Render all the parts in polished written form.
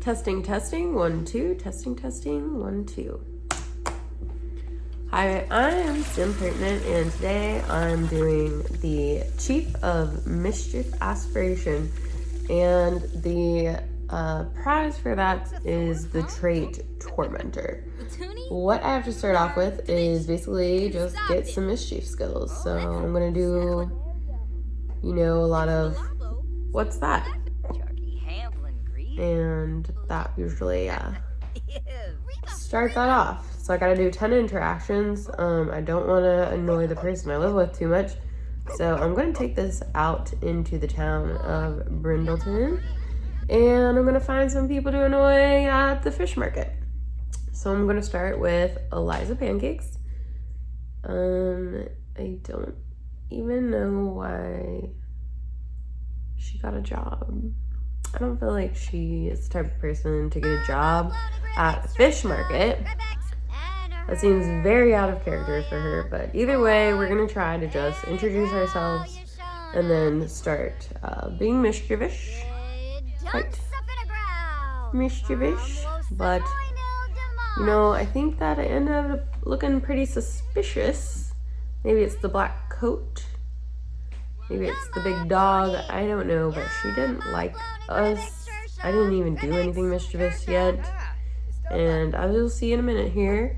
Testing, testing, 1, 2, testing, testing, 1, 2. Hi, I'm Simpertinent, and today I'm doing the Chief of Mischief Aspiration, and the prize for that is the trait Tormentor. What I have to start off with is basically just get some Mischief skills. So I'm gonna do, you know, a lot of, what's that? And that usually start that off. So I gotta do 10 interactions. I don't want to annoy the person I live with too much, so I'm gonna take this out into the town of Brindleton, and I'm gonna find some people to annoy at the fish market. So I'm gonna start with Eliza Pancakes. I don't even know why she got a job. I don't feel like she is the type of person to get a job at the fish market. That seems very out of character for her, but either way, we're gonna try to just introduce ourselves and then start being mischievous. Quite mischievous, but you know, I think that I ended up looking pretty suspicious. Maybe it's the black coat. Maybe it's the big dog, I don't know, but she didn't like us. I didn't even do anything mischievous yet. And as you'll see in a minute here,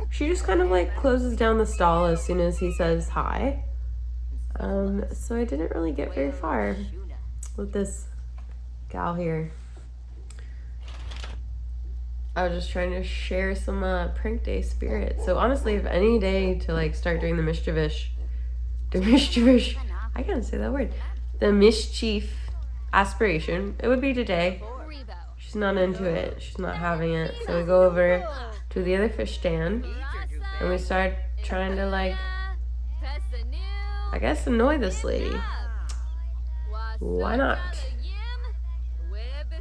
she just kind of like closes down the stall as soon as he says hi. So I didn't really get very far with this gal here. I was just trying to share some prank day spirit. So honestly, if any day to like start doing the mischievous, I can't say that word. The mischief aspiration, it would be today. She's not into it. She's not having it. So we go over to the other fish stand and we start trying to like, I guess, annoy this lady. Why not?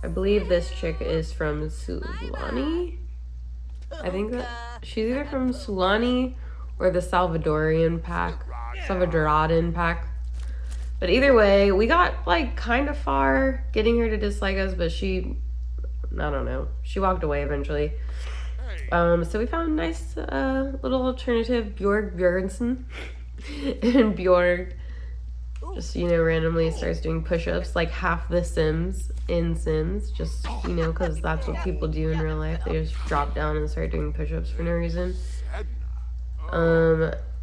I believe this chick is from Sulani. I think that she's either from Sulani or the Salvadoran pack. But either way, we got like kind of far getting her to dislike us, but she, I don't know, she walked away eventually. So we found a nice little alternative, Bjorg Bjorgensen. And Bjorg just, you know, randomly starts doing push-ups like half the Sims in Sims, just, you know, because that's what people do in real life. They just drop down and start doing push-ups for no reason.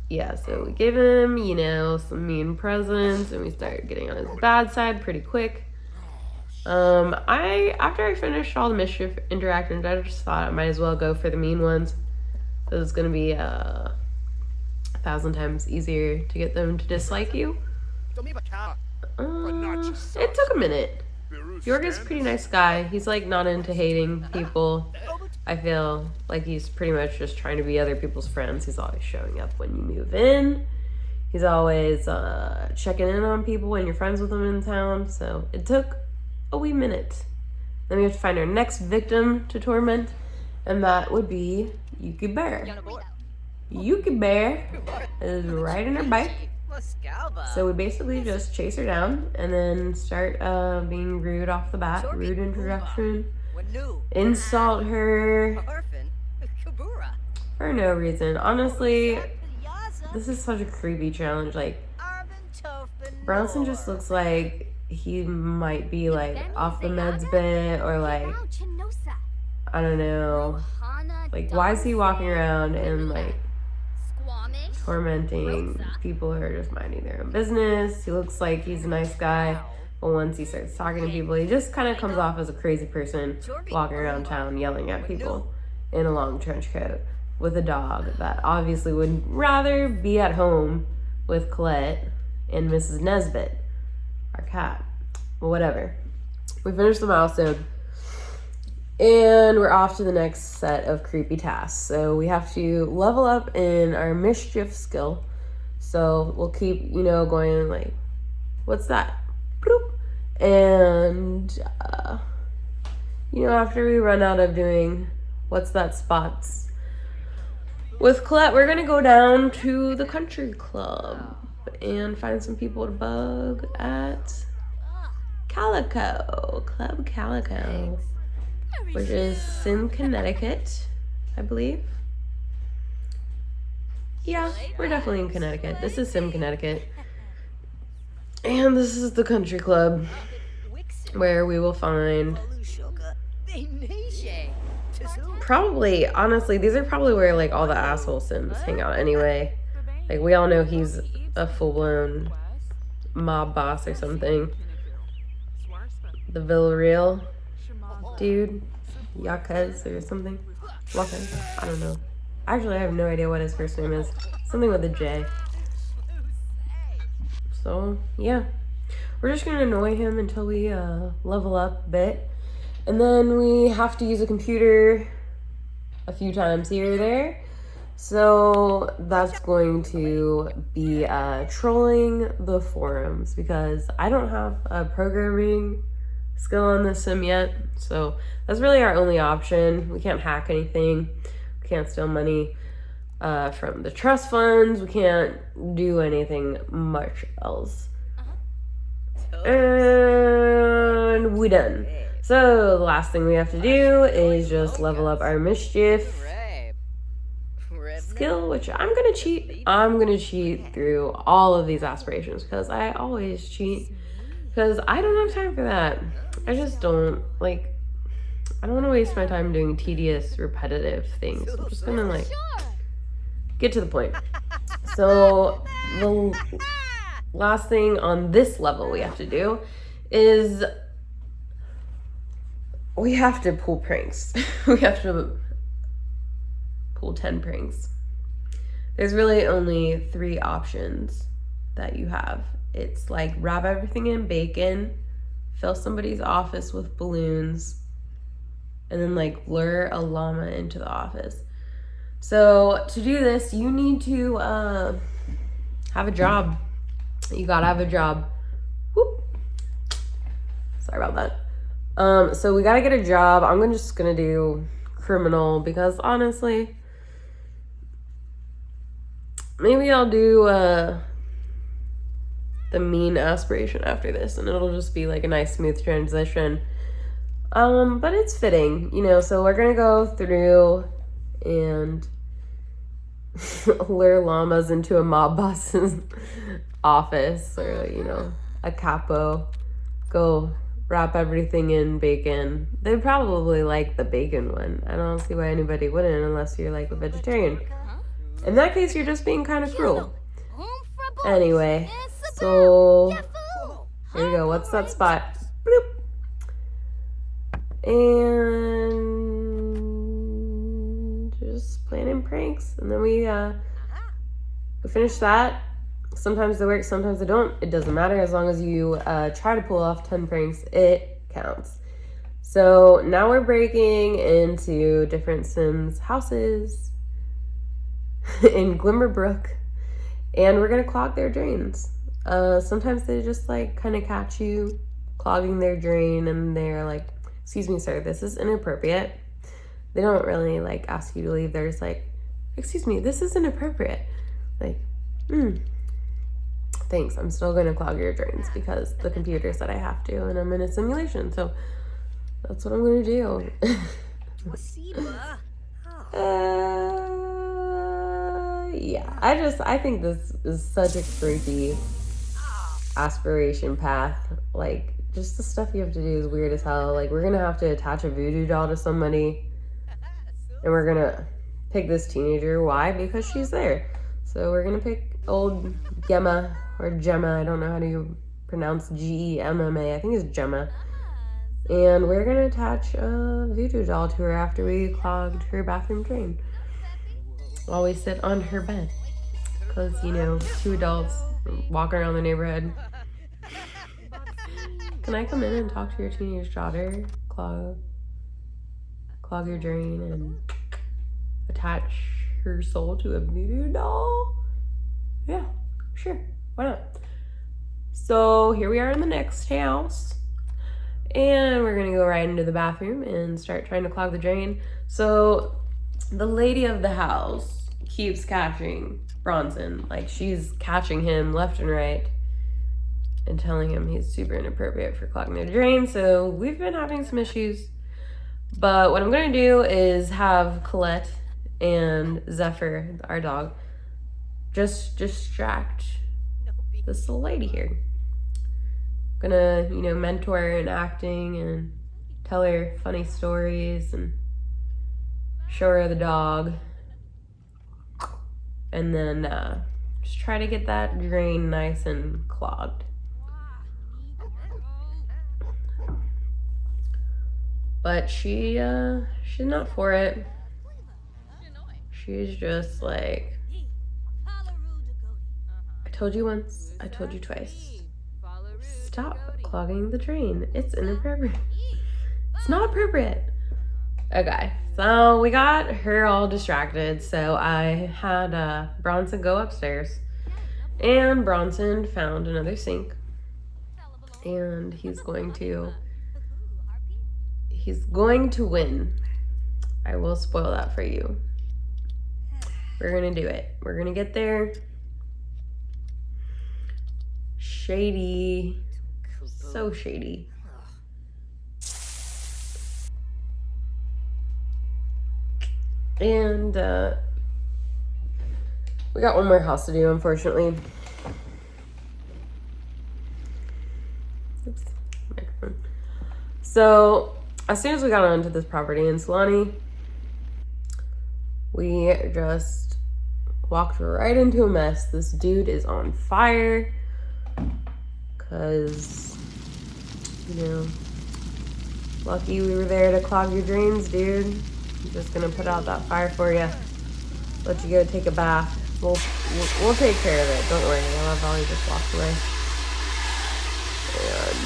Yeah, so we give him, you know, some mean presents, and we start getting on his bad side pretty quick. After I finished all the mischief interactions, I just thought I might as well go for the mean ones. So it's gonna be 1,000 times easier to get them to dislike you. It took a minute. Yorga's a pretty nice guy. He's like not into hating people. I feel like he's pretty much just trying to be other people's friends. He's always showing up when you move in. He's always checking in on people when you're friends with them in town. So it took a wee minute. Then we have to find our next victim to torment, and that would be Yuki Bear. Yuki Bear is riding her bike. So we basically just chase her down and then start being rude off the bat. Rude introduction. Insult her for no reason. Honestly, this is such a creepy challenge. Like, Bronson just looks like he might be like off the meds bit, or like, I don't know. Like, why is he walking around and like tormenting people who are just minding their own business? He looks like he's a nice guy, but once he starts talking to people, he just kind of comes off as a crazy person walking around town yelling at people in a long trench coat with a dog that obviously would rather be at home with Colette and Mrs. Nesbit, our cat. Well, whatever. We finished the milestone and we're off to the next set of creepy tasks. So we have to level up in our mischief skill. So we'll keep, you know, going like, what's that? Bloop. And, you know, after we run out of doing what's that spots with Colette, we're going to go down to the country club and find some people to bug at Calico, Club Calico. which is Connecticut, I believe. Yeah, we're definitely in Connecticut. This is Connecticut. And this is the country club where we will find probably, honestly, these are probably where like all the asshole Sims hang out anyway. Like we all know he's a full-blown mob boss or something. The Villarreal dude, Yaquez or something. Yaquez, I don't know. Actually, I have no idea what his first name is. Something with a J. So, yeah. We're just gonna annoy him until we level up a bit. And then we have to use a computer a few times here or there. So that's going to be trolling the forums because I don't have a programming skill on this sim yet. So that's really our only option. We can't hack anything. We can't steal money from the trust funds. We can't do anything much else. And we done. So the last thing we have to do is just level up our Mischief skill, which I'm gonna cheat. I'm gonna cheat through all of these aspirations because I always cheat because I don't have time for that. I just don't like. I don't want to waste my time doing tedious, repetitive things. I'm just gonna like get to the point. So the last thing on this level we have to do is we have to pull pranks. We have to pull 10 pranks. There's really only 3 options that you have. It's like wrap everything in bacon, fill somebody's office with balloons, and then like lure a llama into the office. So to do this, you need to have a job. You gotta have a job. Whoop. Sorry about that. So we gotta get a job. I'm just gonna do criminal because honestly, maybe I'll do the mean aspiration after this and it'll just be like a nice smooth transition. But it's fitting, you know, so we're gonna go through and lure llamas into a mob boss's office or, you know, a capo. Go wrap everything in bacon. They probably like the bacon one. I don't see why anybody wouldn't unless you're like a vegetarian. In that case, you're just being kind of cruel. Anyway, so here we go. What's that spot? Bloop. And just planning pranks. And then we finish that. Sometimes they work, sometimes they don't. It doesn't matter. As long as you try to pull off 10 pranks, it counts. So now we're breaking into different Sims houses in Glimmerbrook. And we're going to clog their drains. Sometimes they just like kind of catch you clogging their drain and they're like, excuse me, sir, this is inappropriate. They don't really like ask you to leave. They're just like, excuse me, this is inappropriate. Like, thanks, I'm still gonna clog your drains because the computer said I have to and I'm in a simulation, so that's what I'm gonna do. Yeah, I think this is such a creepy aspiration path. Like, just the stuff you have to do is weird as hell. Like, we're gonna have to attach a voodoo doll to somebody and we're gonna pick this teenager. Why? Because she's there. So we're gonna pick old Gemma or Gemma. I don't know how to pronounce Gemma. I think it's Gemma. And we're gonna attach a voodoo doll to her after we clogged her bathroom drain. While we sit on her bed. Because, you know, 2 adults walk around the neighborhood. Can I come in and talk to your teenage daughter? Clog your drain and attach her soul to a voodoo doll? Yeah, sure. Why not? So here we are in the next house. And we're going to go right into the bathroom and start trying to clog the drain. So the lady of the house keeps catching Bronson. Like, she's catching him left and right and telling him he's super inappropriate for clogging the drain. So we've been having some issues But what I'm gonna do is have Colette and Zephyr, our dog, just distract this little lady here. Gonna, you know, mentor her in acting and tell her funny stories and show her the dog. And then just try to get that drain nice and clogged. But she's not for it. She's just like, I told you once, I told you twice. Stop clogging the drain. It's inappropriate. It's not appropriate. Okay, so we got her all distracted. So I had Bronson go upstairs, and Bronson found another sink, and he's going to win. I will spoil that for you. We're gonna do it. We're gonna get there. Shady. So shady. And we got one more house to do, unfortunately. Oops, microphone. So as soon as we got onto this property in Solani, we just walked right into a mess. This dude is on fire because, you know, lucky we were there to clog your drains, dude. I'm just gonna put out that fire for you. Let you go take a bath. We'll take care of it. Don't worry. I'll have Ollie just walk away. And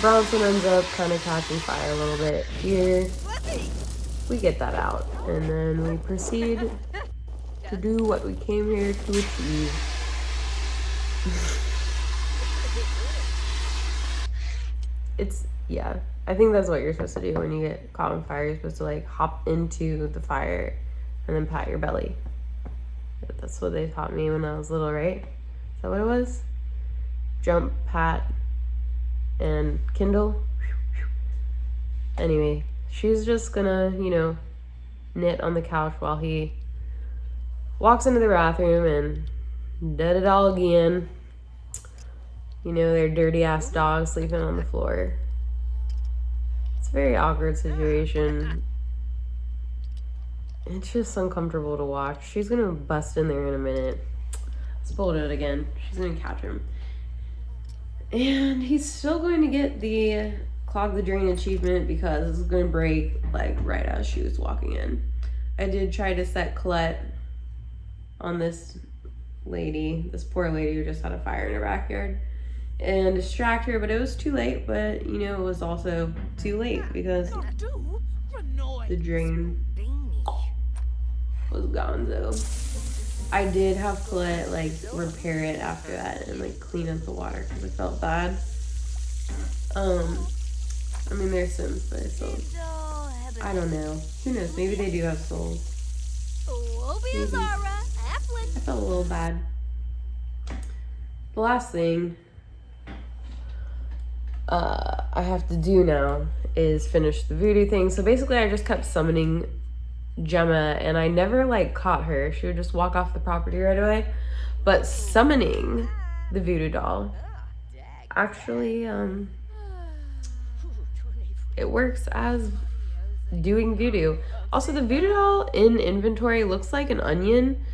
Bronson ends up kind of catching fire a little bit here. We get that out, and then we proceed to do what we came here to achieve. Yeah, I think that's what you're supposed to do when you get caught on fire. You're supposed to like hop into the fire and then pat your belly. That's what they taught me when I was little, right? Is that what it was? Jump, pat, and kindle. Anyway, she's just gonna, you know, knit on the couch while he walks into the bathroom and did it all again. You know, their dirty ass dog sleeping on the floor. It's a very awkward situation. It's just uncomfortable to watch. She's gonna bust in there in a minute. Let's pull it out again. She's gonna catch him. And he's still going to get the clog the drain achievement because it's gonna break like right as she was walking in. I did try to set Colette on this lady, this poor lady who just had a fire in her backyard, and distract her, but it was too late. But you know, it was also too late because the drain was gone. So I did have Colette like repair it after that and like clean up the water because I felt bad. I mean, there's Sims, but it's still, I don't know. Who knows? Maybe they do have souls. Maybe. I felt a little bad. The last thing I have to do now is finish the voodoo thing. So basically I just kept summoning Gemma, and I never like caught her. She would just walk off the property right away. But summoning the voodoo doll actually it works as doing voodoo. Also, the voodoo doll in inventory looks like an onion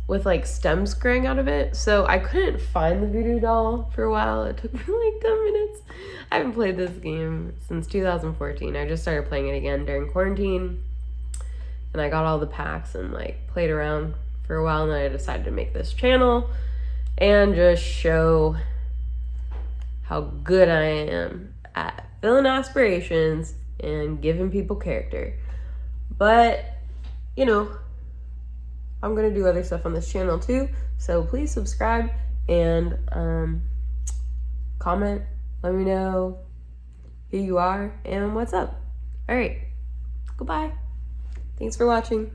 with like stems growing out of it. So I couldn't find the voodoo doll for a while. It took me like 10 minutes. I haven't played this game since 2014. I just started playing it again during quarantine. And I got all the packs and like played around for a while, and then I decided to make this channel and just show how good I am at filling aspirations and giving people character. But, you know, I'm gonna do other stuff on this channel too, so please subscribe and comment. Let me know who you are and what's up. All right, goodbye. Thanks for watching.